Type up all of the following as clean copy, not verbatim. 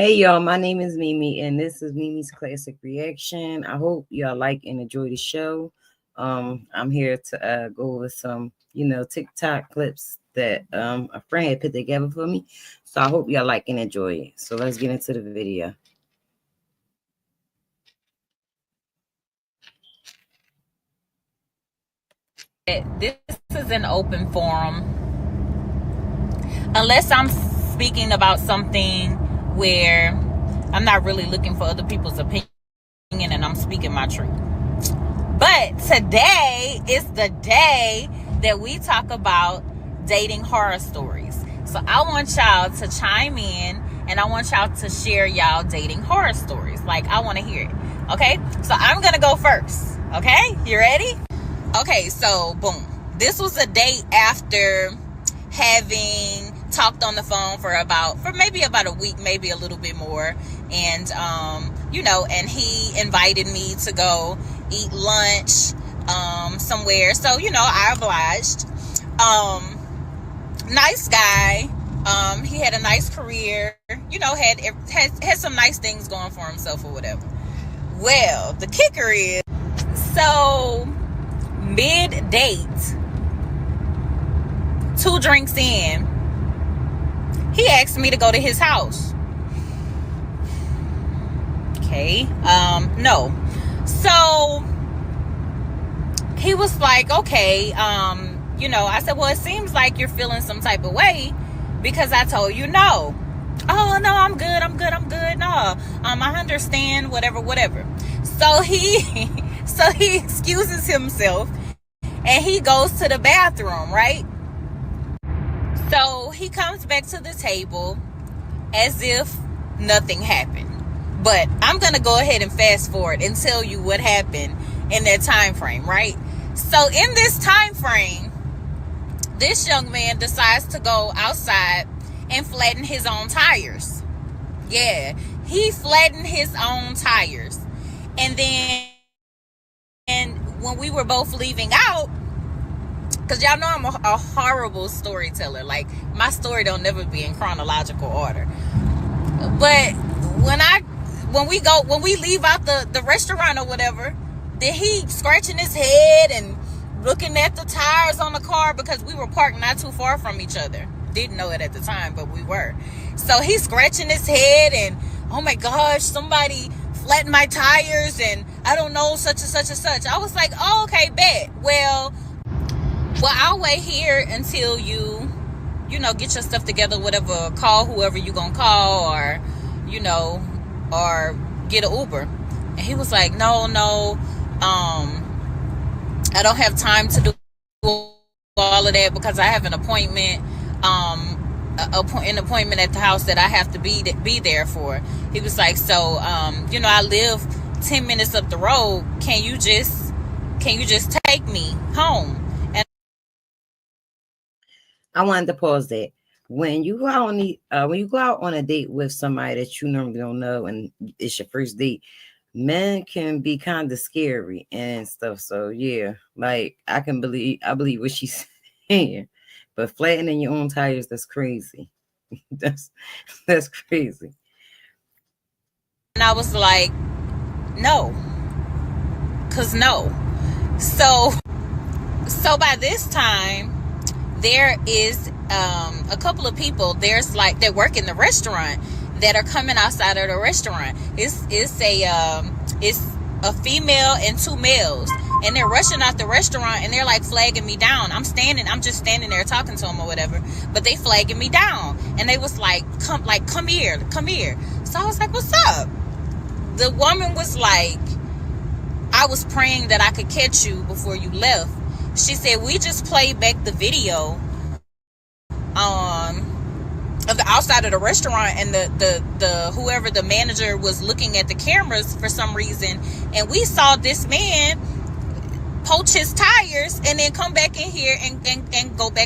Hey y'all, my name is Mimi and this is Mimi's Classic Reaction. I hope y'all like and enjoy the show. I'm here to go over some, TikTok clips that a friend had put together for me. So I hope y'all like and enjoy it. So let's get into the video. This is an open forum. Unless I'm speaking about something where I'm not really looking for other people's opinion and I'm speaking my truth. But today is the day that we talk about dating horror stories. So I want y'all to chime in and I want y'all to share y'all dating horror stories. Like, I want to hear it. Okay? So I'm going to go first. Okay? You ready? Okay, so boom. This was a day after having talked on the phone for maybe about a week, maybe a little bit more. And, and he invited me to go eat lunch somewhere. So, I obliged. Nice guy. He had a nice career, had some nice things going for himself or whatever. Well, the kicker is, so mid-date, 2 drinks in, he asked me to go to his house. Okay, no. So he was like, okay, I said, well, it seems like you're feeling some type of way because I told you no. Oh, no, I'm good. No, I understand, whatever. So he excuses himself and he goes to the bathroom, right? So he comes back to the table as if nothing happened. But I'm going to go ahead and fast forward and tell you what happened in that time frame, right? So in this time frame, this young man decides to go outside and flatten his own tires. Yeah, he flattened his own tires. And then when we were both leaving out, because y'all know I'm a horrible storyteller. Like, my story don't never be in chronological order. But when we leave out the restaurant or whatever, then he scratching his head and looking at the tires on the car because we were parked not too far from each other. Didn't know it at the time, but we were. So he's scratching his head and, oh my gosh, somebody flattened my tires and I don't know, such and such and such. I was like, oh, okay, bet. Well, I'll wait here until you get your stuff together, whatever, call whoever you gonna call or get an Uber. And he was like, no, I don't have time to do all of that because I have an appointment, an appointment at the house that I have to be there for. He was like, so, I live 10 minutes up the road. Can you just take me home? And I wanted to pause that. When you go out on a date with somebody that you normally don't know and it's your first date, men can be kind of scary and stuff. So yeah, like I believe what she's saying. But flattening your own tires, that's crazy. that's crazy. And I was like, no. Cause no. So by this time, there is a couple of people that work in the restaurant that are coming outside of the restaurant. It's a female and 2 males, and they're rushing out the restaurant and they're like flagging me down. I'm just standing there talking to them or whatever, but they flagging me down and they was like, come here. So I was like, what's up? The woman was like, I was praying that I could catch you before you left. She said, we just played back the video of the outside of the restaurant, and the whoever the manager was looking at the cameras for some reason, and we saw this man poach his tires and then come back in here and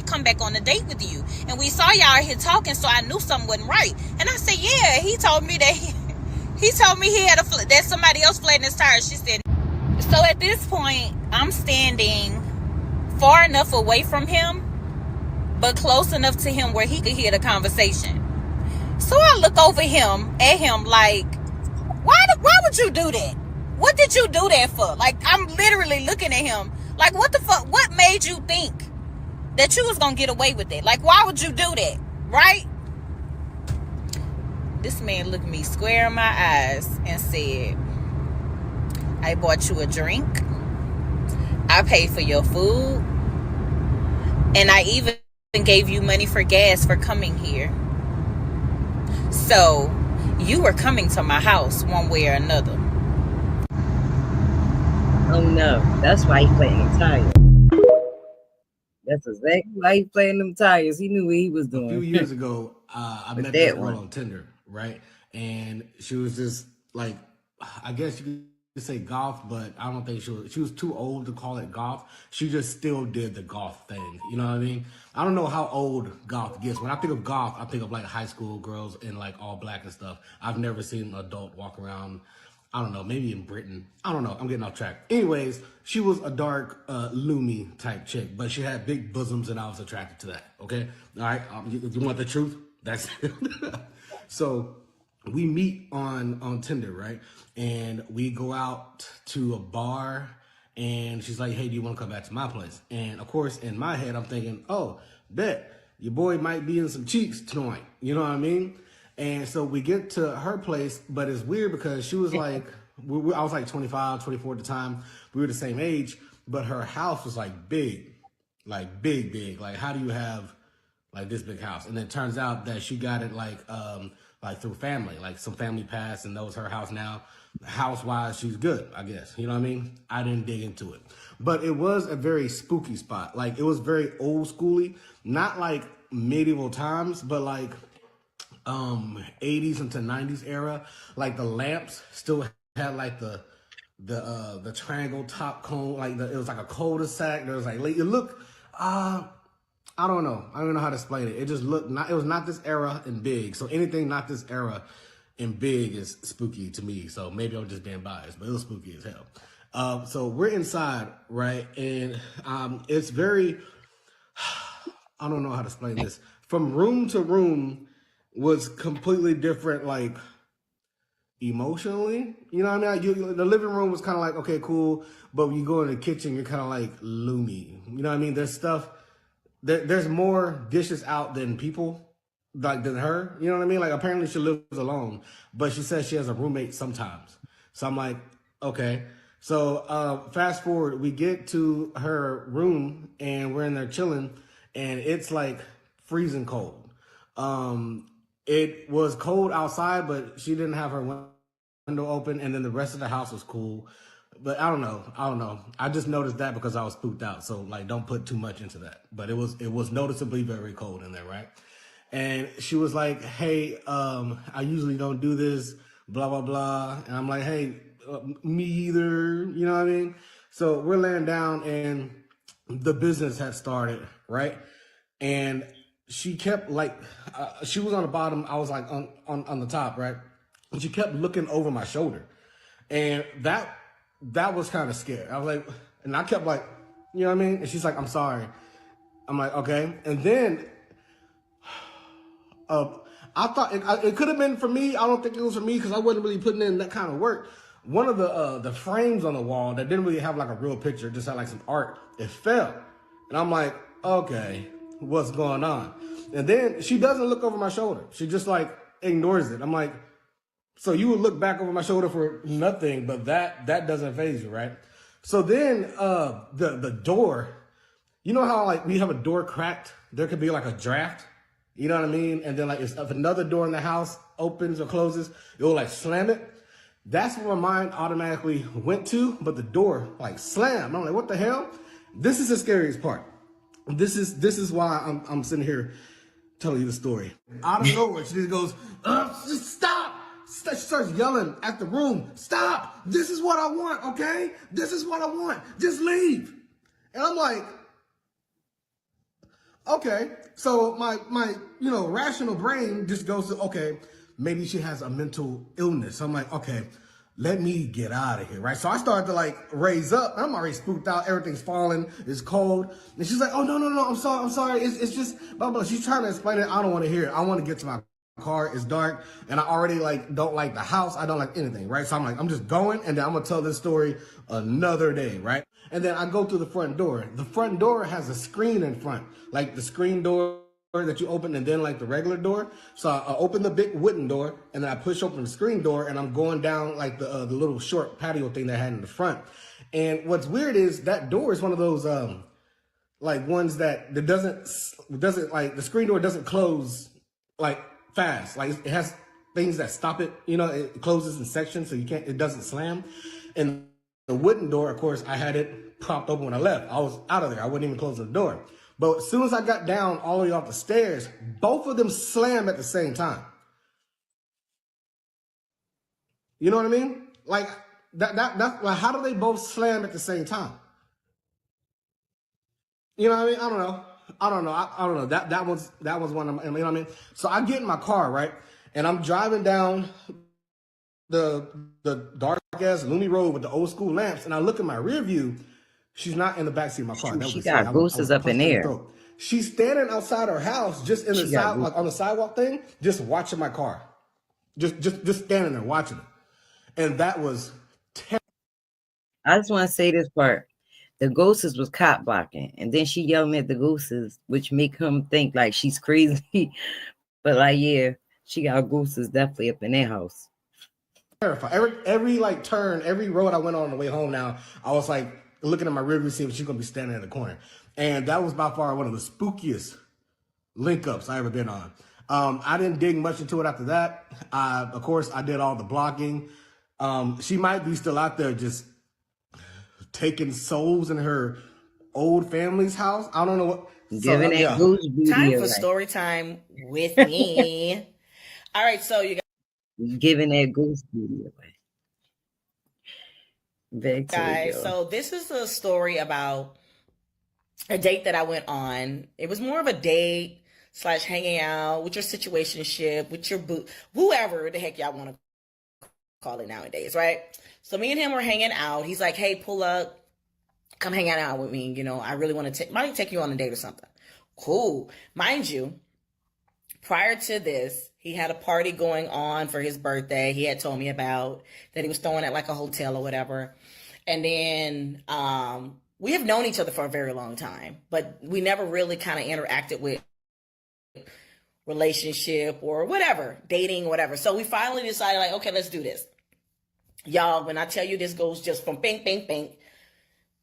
come back on a date with you. And we saw y'all here talking, so I knew something wasn't right. And I said, yeah, he told me that he told me he had that somebody else flattened his tires. She said, so at this point, I'm standing far enough away from him, but close enough to him where he could hear the conversation. So I look over at him like, why would you do that? What did you do that for? Like, I'm literally looking at him like, what the fuck? What made you think that you was gonna get away with it? Like, why would you do that? Right? This man looked me square in my eyes and said, I bought you a drink. I paid for your food. And I even gave you money for gas for coming here. So you were coming to my house one way or another. Oh no, that's why he playing them tires. That's exactly why he playing them tires. He knew what he was doing. A few years ago, I met this girl on Tinder, right? And she was just like, I guess you could say golf, but I don't think she was too old to call it golf. She just still did the golf thing. You know what I mean? I don't know how old golf gets. When I think of golf, I think of like high school girls in like all black and stuff. I've never seen an adult walk around. I don't know, maybe in Britain. I don't know. I'm getting off track. Anyways, she was a dark, Lumi type chick, but she had big bosoms and I was attracted to that. Okay. All right. You want the truth? That's it. So we meet on Tinder, right? And we go out to a bar and she's like, hey, do you want to come back to my place? And of course, in my head, I'm thinking, oh, bet your boy might be in some cheeks tonight. You know what I mean? And so we get to her place, but it's weird because she was like, I was like 25, 24 at the time. We were the same age, but her house was like big. Like how do you have like this big house? And it turns out that she got it like through family, like some family passed and that was her house now. House-wise, she's good, I guess. You know what I mean? I didn't dig into it. But it was a very spooky spot. Like it was very old schooly, not like medieval times, but like 80s into 90s era. Like the lamps still had like the triangle top cone, like it was like a cul-de-sac. There was like it looked I don't know how to explain it. It just looked it was not this era and big. So anything not this era and big is spooky to me. So maybe I'm just being biased, but it was spooky as hell. So we're inside, right? And it's very I don't know how to explain this. From room to room was completely different, like emotionally, you know what I mean? The living room was kind of like, okay, cool. But when you go in the kitchen, you're kind of like Lumi. You know what I mean? There's stuff, there's more dishes out than people, like than her. You know what I mean? Like apparently she lives alone, but she says she has a roommate sometimes. So I'm like, okay. So fast forward, we get to her room and we're in there chilling and it's like freezing cold. It was cold outside, but she didn't have her window open, and then the rest of the house was cool. But I don't know. I just noticed that because I was spooked out. So like, don't put too much into that. But it was noticeably very cold in there, right? And she was like, "Hey, I usually don't do this, blah blah blah." And I'm like, "Hey, me either." You know what I mean? So we're laying down, and the business had started, right? And she kept like, she was on the bottom. I was like on the top, right? And she kept looking over my shoulder. And that was kind of scary. I was like, and I kept like, you know what I mean? And she's like, I'm sorry. I'm like, okay. And then I thought it could have been for me. I don't think it was for me because I wasn't really putting in that kind of work. One of the frames on the wall that didn't really have like a real picture, just had like some art, it fell. And I'm like, okay, what's going on? And then she doesn't look over my shoulder. She just like ignores it. I'm like, so you would look back over my shoulder for nothing, but that doesn't faze you, right? So then the door, you know how like we have a door cracked, there could be like a draft, you know what I mean? And then like if another door in the house opens or closes, it will like slam it. That's what my mind automatically went to, but the door like slammed. I'm like, what the hell? This is the scariest part. This is why I'm sitting here telling you the story. Out of nowhere, she just goes, stop. She starts yelling at the room, stop. This is what I want, okay? This is what I want. Just leave. And I'm like, okay. So my rational brain just goes to, okay, maybe she has a mental illness. I'm like, okay, let me get out of here, right? So I started to like raise up. I'm already spooked out. Everything's falling. It's cold. And she's like, oh, no. I'm sorry. It's just blah, blah. She's trying to explain it. I don't want to hear it. I want to get to my car, it's dark, and I already like don't like the house, I don't like anything, right? So I'm like, I'm just going, and then I'm gonna tell this story another day, right? And then I go through the front door. The front door has a screen in front, like the screen door that you open, and then like the regular door. So I open the big wooden door, and then I push open the screen door, and I'm going down like the little short patio thing that I had in the front. And what's weird is that door is one of those like ones that doesn't like, the screen door doesn't close like fast. Like it has things that stop it, you know, it closes in sections so it doesn't slam. And the wooden door, of course, I had it propped open when I left. I was out of there. I wouldn't even close the door. But as soon as I got down all the way off the stairs, both of them slammed at the same time. You know what I mean? Like that like, how do they both slam at the same time? You know what I mean? I don't know. I don't know. That was one of my, you know what I mean? So I get in my car, right? And I'm driving down the dark ass Loomy Road with the old school lamps, and I look in my rear view. She's not in the backseat of my car. She got gooses up in there. She's standing outside her house, just in the side, like on the sidewalk thing, just watching my car. Just standing there watching it. And that was terrible. I just want to say this part. The ghostess was cop blocking, and then she yelling at the ghostess, which make him think like she's crazy. But like, yeah, she got ghostess definitely up in their house. Terrified. Every like turn, every road I went on the way home now, I was like looking at my rearview see if she's gonna be standing in the corner. And that was by far one of the spookiest link ups I ever been on. I didn't dig much into it after that. Of course, I did all the blocking. She might be still out there just taking souls in her old family's house. I don't know what. Giving that goose booty time for story time with me. All right, so you guys. Giving that goose booty away. Guys, so this is a story about a date that I went on. It was more of a date / hanging out with your situationship, with your whoever the heck y'all want to call it nowadays, right? So me and him were hanging out. He's like, hey, pull up. Come hang out with me. You know, I really want to might take you on a date or something. Cool. Mind you, prior to this, he had a party going on for his birthday. He had told me about that he was throwing at like a hotel or whatever. And then we have known each other for a very long time, but we never really kind of interacted with relationship or whatever, dating, whatever. So we finally decided like, okay, let's do this. Y'all, when I tell you this goes just from bing, bing, bing,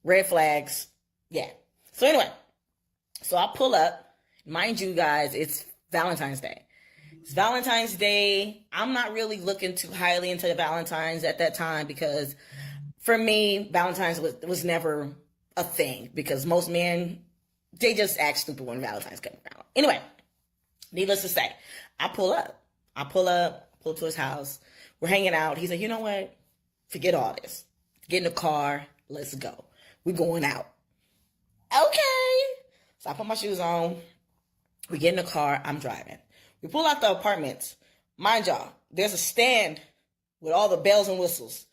red flags. Yeah. So anyway, so I pull up. Mind you guys, it's Valentine's Day. It's Valentine's Day. I'm not really looking too highly into Valentine's at that time because for me, Valentine's was never a thing because most men, they just act stupid when Valentine's comes around. Anyway, needless to say, I pull to his house. We're hanging out. He's like, you know what? Forget all this. Get in the car. Let's go. We're going out. Okay. So I put my shoes on. We get in the car. I'm driving. We pull out the apartments. Mind y'all, there's a stand with all the bells and whistles.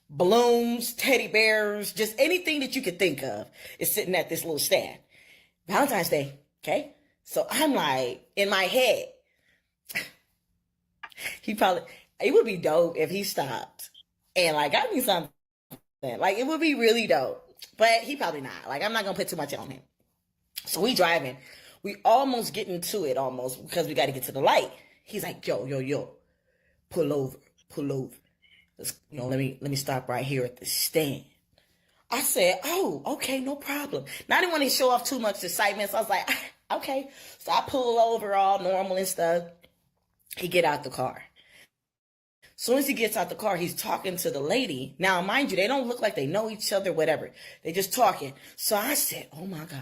Balloons, teddy bears, just anything that you could think of is sitting at this little stand. Valentine's Day, okay? So I'm like, in my head, it would be dope if he stopped and like got me something. Like it would be really dope, but he probably not. Like I'm not gonna put too much on him. So we driving. We almost get into it because we got to get to the light. He's like, yo, pull over. Let's, let me stop right here at the stand. I said, oh, okay, no problem. Now I didn't want to show off too much excitement, so I was like, okay. So I pull over all normal and stuff. He get out the car. As soon as he gets out the car, he's talking to the lady. Now, mind you, they don't look like they know each other, whatever. They just talking. So I said, oh my gosh.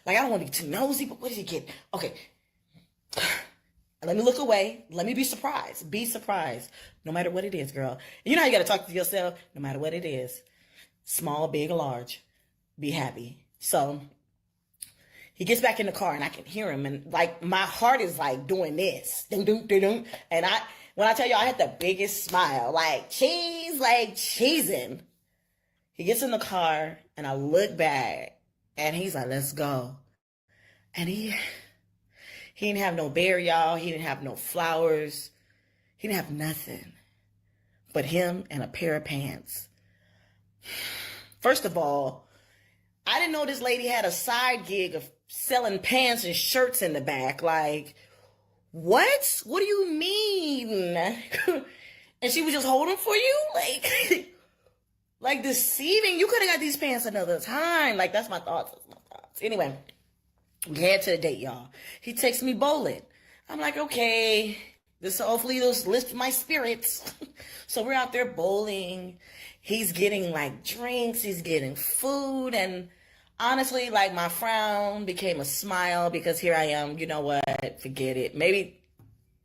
Like, I don't want to be too nosy, but what did he get? Okay. Let me look away. Let me be surprised. Be surprised. No matter what it is, girl. You know how you got to talk to yourself? No matter what it is. Small, big, or large. Be happy. So he gets back in the car and I can hear him. And like, my heart is like doing this. Ding, ding, ding, ding. And when I tell you I had the biggest smile, like cheesing. He gets in the car and I look back and he's like, let's go. And he He didn't have no bear, y'all. He didn't have no flowers. He didn't have nothing but him and a pair of pants. First of all, I didn't know this lady had a side gig of selling pants and shirts in the back. Like, what? What do you mean? And she was just holding for you? Like deceiving? You could have got these pants another time. Like, that's my thoughts. Anyway, we head to the date, y'all. He takes me bowling. I'm like, okay, hopefully this lifts my spirits. So we're out there bowling. He's getting like drinks. He's getting food. And honestly, like, my frown became a smile because here I am. You know what? Forget it. Maybe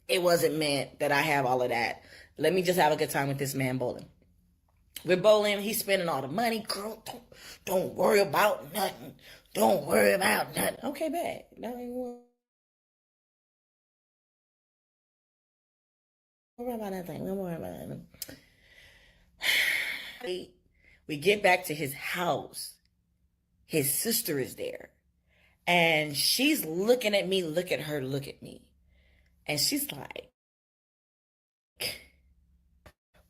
it wasn't meant that I have all of that. Let me just have a good time with this man bowling. We're bowling. He's spending all the money. Girl, don't worry about nothing. Don't worry about nothing. Okay, bad. No, don't worry about nothing. Don't worry about nothing. We get back to his house. His sister is there. And she's looking at me, look at her, look at me. And she's like,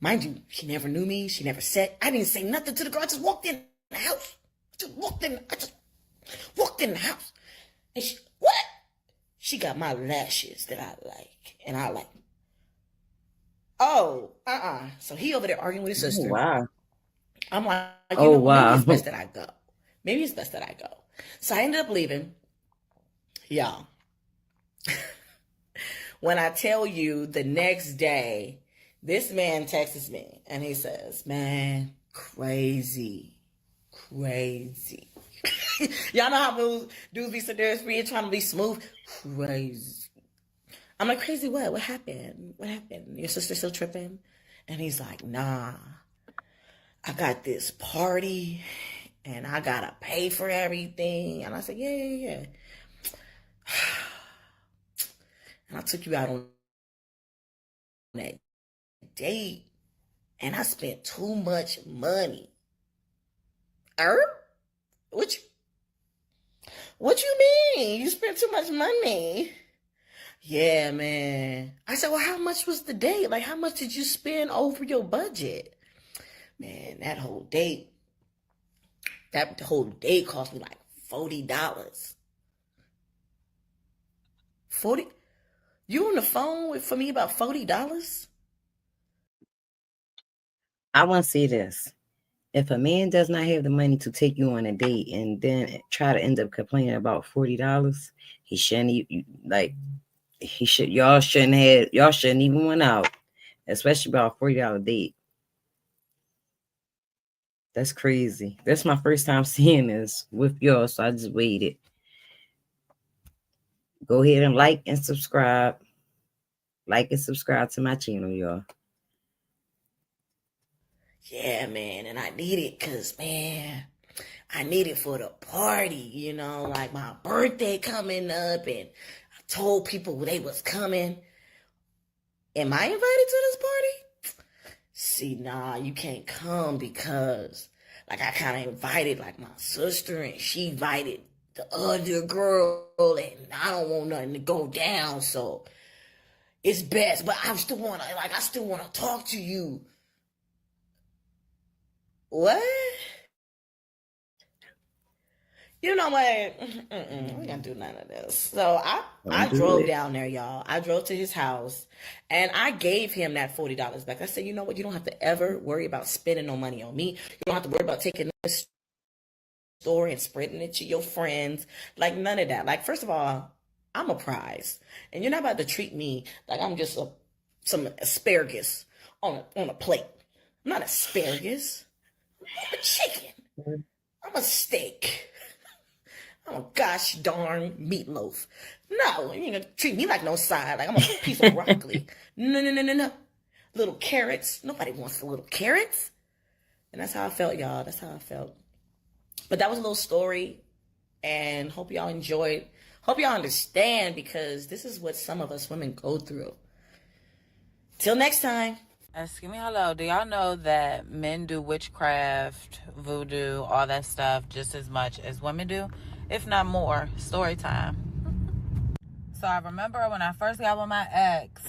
mind you, she never knew me. She never said, I didn't say nothing to the girl. I just walked in the house. I just walked in the house. And she, what? She got my lashes that I like. And I like, So he over there arguing with his sister. Oh, wow. I'm like, wow. Maybe it's best that I go. Maybe it's best that I go. So I ended up leaving. Y'all. When I tell you the next day, this man texts me and he says, man, crazy. Y'all know how dudes be so there free and trying to be smooth? Crazy. I'm like, crazy what? What happened? Your sister still tripping? And he's like, nah, I got this party and I gotta pay for everything. And I said, yeah. And I took you out on that date and I spent too much money. What you mean? You spent too much money? Yeah, man. I said, well, how much was the date? Like, how much did you spend over your budget? Man, that whole date cost me like $40. 40? You on the phone for me about $40? I want to say this. If a man does not have the money to take you on a date and then try to end up complaining about $40, he shouldn't y'all shouldn't even went out, especially about a $40 date. That's crazy. That's my first time seeing this with y'all, so I just waited. Go ahead and like and subscribe. Like and subscribe to my channel, y'all. Yeah, man, and I need it because, man, I need it for the party, like my birthday coming up, and I told people they was coming. Am I invited to this party? See, nah, you can't come because, like, I kind of invited, like, my sister, and she invited the other girl, and I don't want nothing to go down, so it's best, but I still want to talk to you. What? You know what? We gonna do none of this. So I drove down there, y'all. I drove to his house and I gave him that $40 back. I said, you know what? You don't have to ever worry about spending no money on me. You don't have to worry about taking this story and spreading it to your friends. Like, none of that. Like, first of all, I'm a prize. And you're not about to treat me like I'm just some asparagus on a plate. I'm not asparagus. I'm a chicken. I'm a steak. I'm a gosh darn meatloaf. No, you ain't gonna treat me like no side. Like I'm a piece of broccoli. No. Little carrots. Nobody wants the little carrots. And that's how I felt, y'all. That's how I felt. But that was a little story. And hope y'all enjoyed. Hope y'all understand, because this is what some of us women go through. Till next time. Excuse me, hello. Do y'all know that men do witchcraft, voodoo, all that stuff just as much as women do, if not more? Story time. So I remember when I first got with my ex,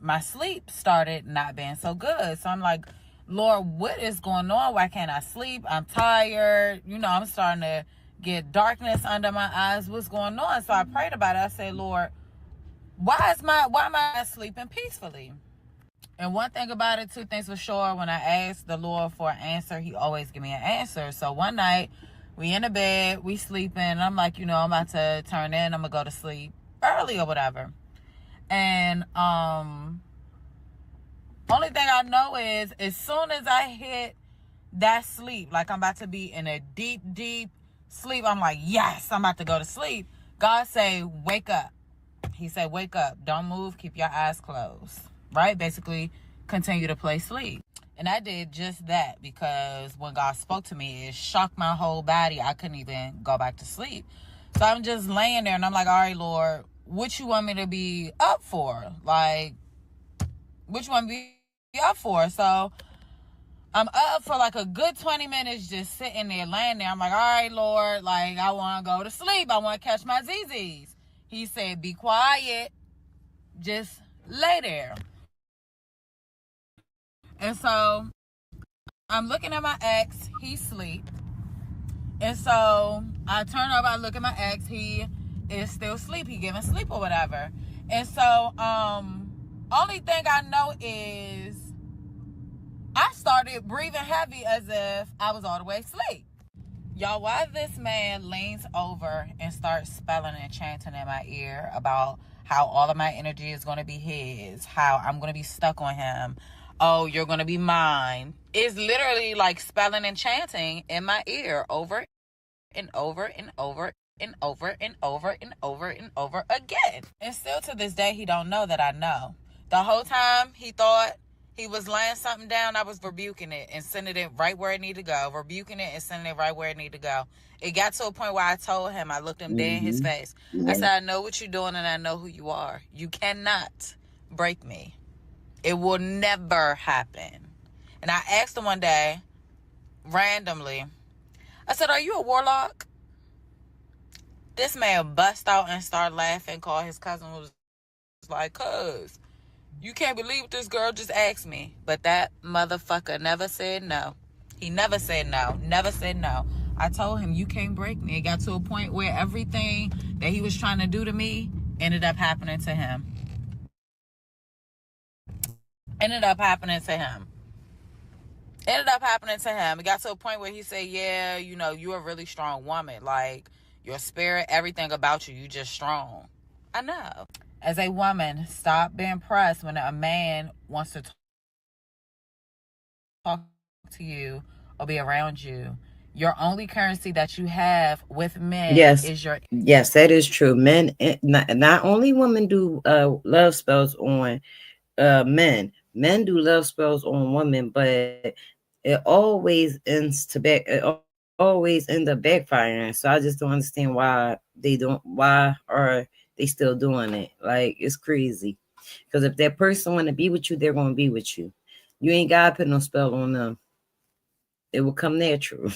my sleep started not being so good. So I'm like, Lord, what is going on? Why can't I sleep? I'm tired. I'm starting to get darkness under my eyes. What's going on? So I prayed about it. I said, Lord, why am I not sleeping peacefully? And one thing about it, two things for sure, when I ask the Lord for an answer, he always give me an answer. So one night, we in the bed, we sleeping, and I'm like, I'm about to turn in, I'm gonna go to sleep early or whatever. And only thing I know is, as soon as I hit that sleep, like I'm about to be in a deep, deep sleep, I'm like, yes, I'm about to go to sleep. God say, wake up. He said, wake up, don't move, keep your eyes closed, right? Basically, continue to play sleep. And I did just that, because when God spoke to me, it shocked my whole body. I couldn't even go back to sleep. So I'm just laying there and I'm like, all right, Lord, what you want me to be up for? Like, what you want me to be up for? So I'm up for like a good 20 minutes just sitting there, laying there. I'm like, all right, Lord, like, I want to go to sleep. I want to catch my ZZs. He said, be quiet. Just lay there. And so I'm looking at my ex. He sleep. And so I turn over, I look at my ex. He is still asleep. He giving sleep or whatever. And so only thing I know is I started breathing heavy as if I was all the way asleep. Y'all, why this man leans over and starts spelling and chanting in my ear about how all of my energy is going to be his, how I'm going to be stuck on him. Oh, you're going to be mine. It's literally like spelling and chanting in my ear over and over and over and over and over and over and over again. And still to this day, he don't know that I know. The whole time he thought he was laying something down, I was rebuking it and sending it right where it needed to go. Rebuking it and sending it right where it needed to go. It got to a point where I told him, I looked him dead in his face. I said, I know what you're doing and I know who you are. You cannot break me. It will never happen. And I asked him one day, randomly, I said, are you a warlock? This man bust out and started laughing, called his cousin, was like, cuz, you can't believe what this girl just asked me. But that motherfucker never said no. He never said no. Never said no. I told him, you can't break me. It got to a point where everything that he was trying to do to me ended up happening to him. Ended up happening to him. It got to a point where he said, yeah, you're a really strong woman. Like, your spirit, everything about you, you just strong. I know. As a woman, stop being pressed when a man wants to talk to you or be around you. Your only currency that you have with men is your... Yes, that is true. Men, not only women do love spells on men. Men do love spells on women, but it always ends up backfiring. So I just don't understand why are they still doing it? Like, it's crazy. Because if that person want to be with you, they're going to be with you. You ain't got to put no spell on them. It will come natural.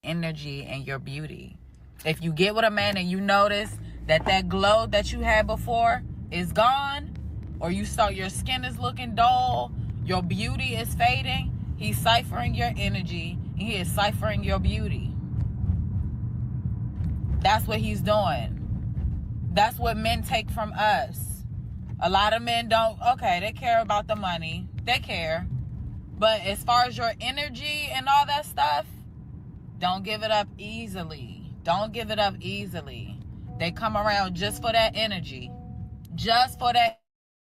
Energy and your beauty. If you get with a man and you notice that glow that you had before is gone, or you start, your skin is looking dull, your beauty is fading, he's ciphering your energy, and he is ciphering your beauty. That's what he's doing. That's what men take from us. A lot of men don't, okay, they care about the money. They care. But as far as your energy and all that stuff, don't give it up easily. Don't give it up easily. They come around just for that energy. Just for that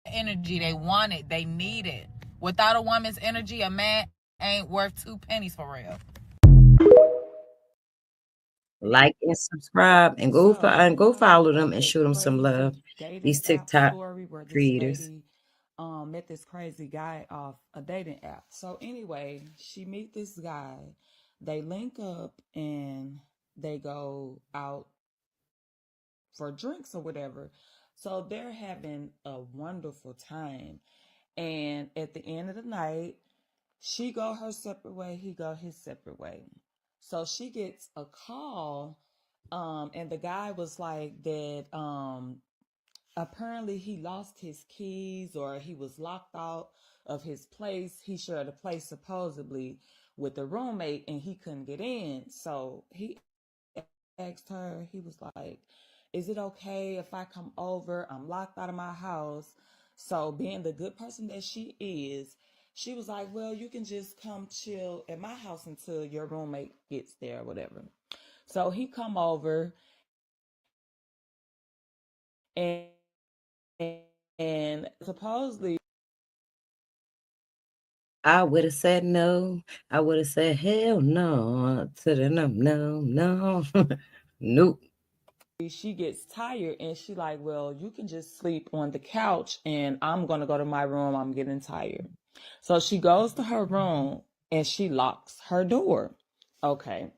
energy. They want it. They need it. Without a woman's energy, a man ain't worth 2 pennies for real. Like and subscribe and go follow them and show them some love. These TikTok creators. Met this crazy guy off a dating app. So anyway, she meet this guy. They link up and they go out for drinks or whatever. So they're having a wonderful time. And at the end of the night, She go her separate way, he go his separate way. So she gets a call, and the guy was like that, apparently he lost his keys or he was locked out of his place. He shared a place supposedly with a roommate and he couldn't get in. So he asked her, he was like, is it okay if I come over? I'm locked out of my house. So being the good person that she is, she was like, well, you can just come chill at my house until your roommate gets there or whatever. So he come over and supposedly I would have said no. I would have said hell no to the no. Nope. she gets tired and she like, well, you can just sleep on the couch and I'm going to go to my room. I'm getting tired. So she goes to her room and she locks her door. Okay.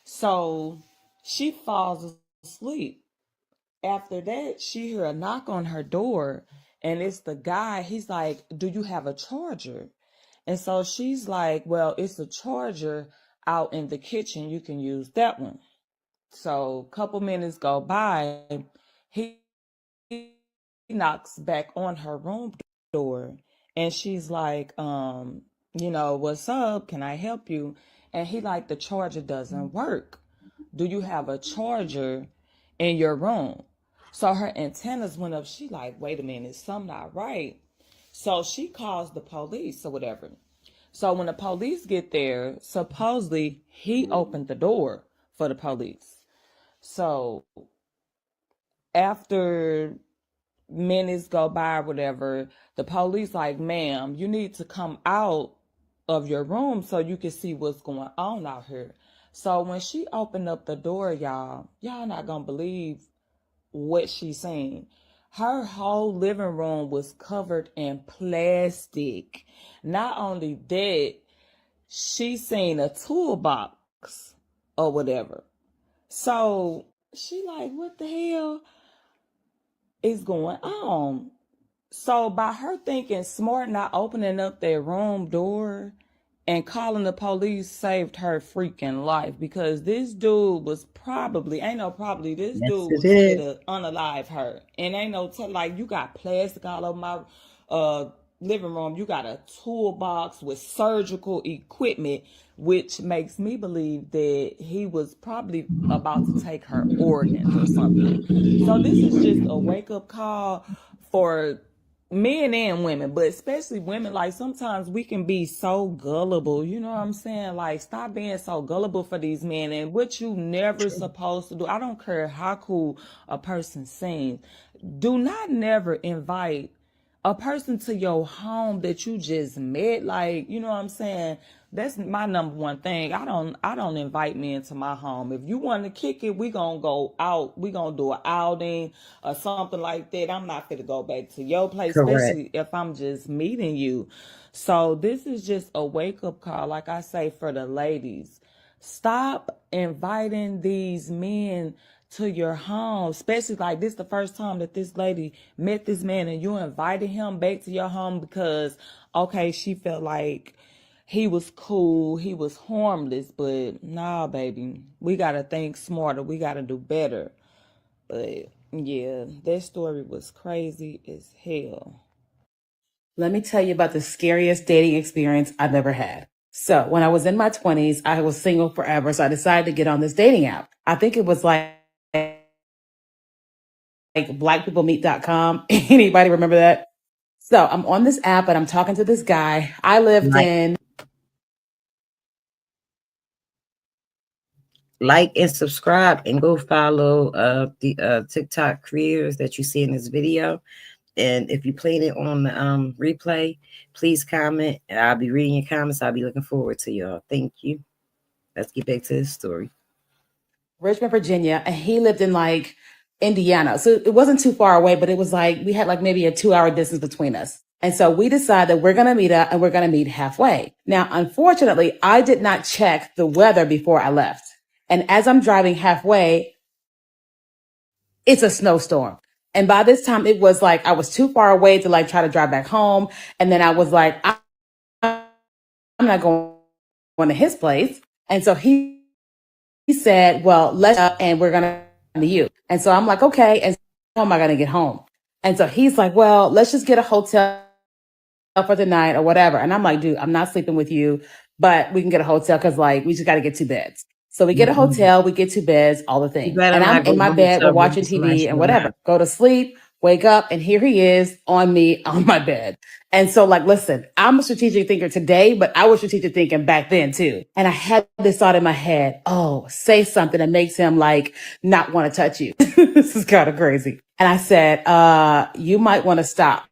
So she falls asleep. After that, she hear a knock on her door and it's the guy. He's like, do you have a charger? And so she's like, well, it's a charger out in the kitchen. You can use that one. So a couple minutes go by, he knocks back on her room door and she's like, what's up? Can I help you? And he like, the charger doesn't work. Do you have a charger in your room? So her antennas went up. She like, wait a minute, something not right. So she calls the police or whatever. So when the police get there, supposedly he opened the door for the police. So after minutes go by or whatever, the police like, ma'am, you need to come out of your room so you can see what's going on out here. So when she opened up the door, y'all not gonna believe what she seen. Her whole living room was covered in plastic. Not only that, she seen a toolbox or whatever. So she like, what the hell is going on? So by her thinking smart, not opening up their room door and calling the police saved her freaking life, because this dude was probably, this dude was here to unalive her. And ain't no like, you got plastic all over my living room. You got a toolbox with surgical equipment, which makes me believe that he was probably about to take her organs or something. So this is just a wake-up call for men and women, but especially women. Like, sometimes we can be so gullible, you know what I'm saying? Like, stop being so gullible for these men, and what you never supposed to do. I don't care how cool a person seems. Do not never invite a person to your home that you just met. Like, you know what I'm saying? That's my number one thing. I don't invite men to my home. If you want to kick it, we gonna go out. We gonna do an outing or something like that. I'm not gonna go back to your place, especially if I'm just meeting you. So this is just a wake up call, like I say, for the ladies. Stop inviting these men to your home, especially like this the first time that this lady met this man and you invited him back to your home because, okay, she felt like he was cool, he was harmless. But nah, baby, we gotta think smarter, we gotta do better. But yeah, that story was crazy as hell. Let me tell you about the scariest dating experience I've ever had. So when I was in my 20s, I was single forever, so I decided to get on this dating app. I think it was like blackpeoplemeet.com. Anybody remember that? So I'm on this app and I'm talking to this guy. I lived in. Like and subscribe and go follow the TikTok creators that you see in this video. And if you played it on the replay, please comment. And I'll be reading your comments. I'll be looking forward to y'all. Thank you. Let's get back to this story. Richmond, Virginia, and he lived in like Indiana. So it wasn't too far away, but it was like we had like maybe a 2-hour distance between us. And so we decided that we're going to meet up and we're going to meet halfway. Now, unfortunately, I did not check the weather before I left. And as I'm driving halfway, it's a snowstorm. And by this time, it was like I was too far away to like try to drive back home. And then I was like, not going to his place. And so he said, well, let's up and we're going to come to you. And so I'm like, okay. And so how am I going to get home? And so he's like, well, let's just get a hotel for the night or whatever. And I'm like, dude, I'm not sleeping with you, but we can get a hotel because like we just got to get 2 beds. So we get a hotel, we get 2 beds, all the things. And I'm in my bed, we're watching TV and whatever. Go to sleep, wake up, and here he is on me on my bed. And so like, listen, I'm a strategic thinker today, but I was strategic thinking back then too. And I had this thought in my head, oh, say something that makes him like not want to touch you. This is kind of crazy. And I said, you might want to stop.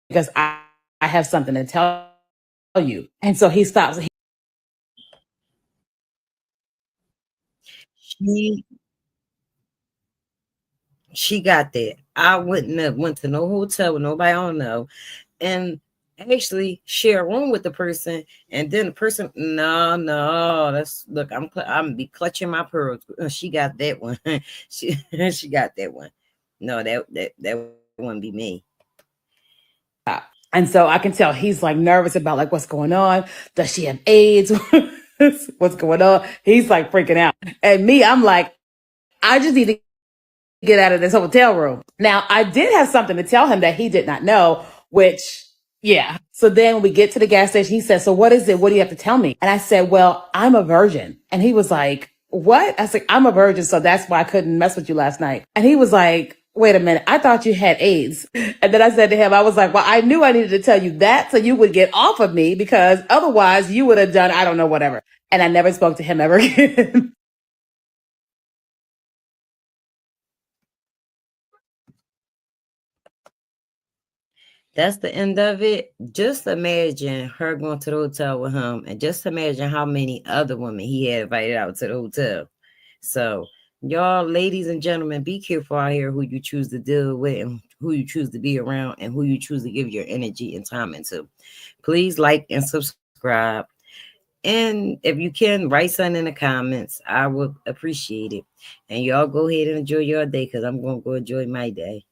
Because I have something to tell you. And so he stops. She got that. I wouldn't have went to no hotel with nobody I don't know, and actually share a room with the person, and then the person, no, that's look. I'm be clutching my pearls. She got that one. she got that one. No, that wouldn't be me. And so I can tell he's like nervous about like what's going on. Does she have AIDS? What's going on? He's like freaking out. And me, I'm like, I just need to get out of this hotel room. Now, I did have something to tell him that he did not know, which, yeah. So then when we get to the gas station, he said, so what is it? What do you have to tell me? And I said, well, I'm a virgin. And he was like, what? I said, I'm a virgin. So that's why I couldn't mess with you last night. And he was like, wait a minute, I thought you had AIDS. And then I said to him, I was like, well, I knew I needed to tell you that so you would get off of me because otherwise you would have done, I don't know, whatever. And I never spoke to him ever again. That's the end of it. Just imagine her going to the hotel with him, and just imagine how many other women he had invited out to the hotel. So y'all, ladies and gentlemen, be careful out here who you choose to deal with and who you choose to be around and who you choose to give your energy and time into. Please like and subscribe. And if you can, write something in the comments. I would appreciate it. And y'all go ahead and enjoy your day because I'm going to go enjoy my day.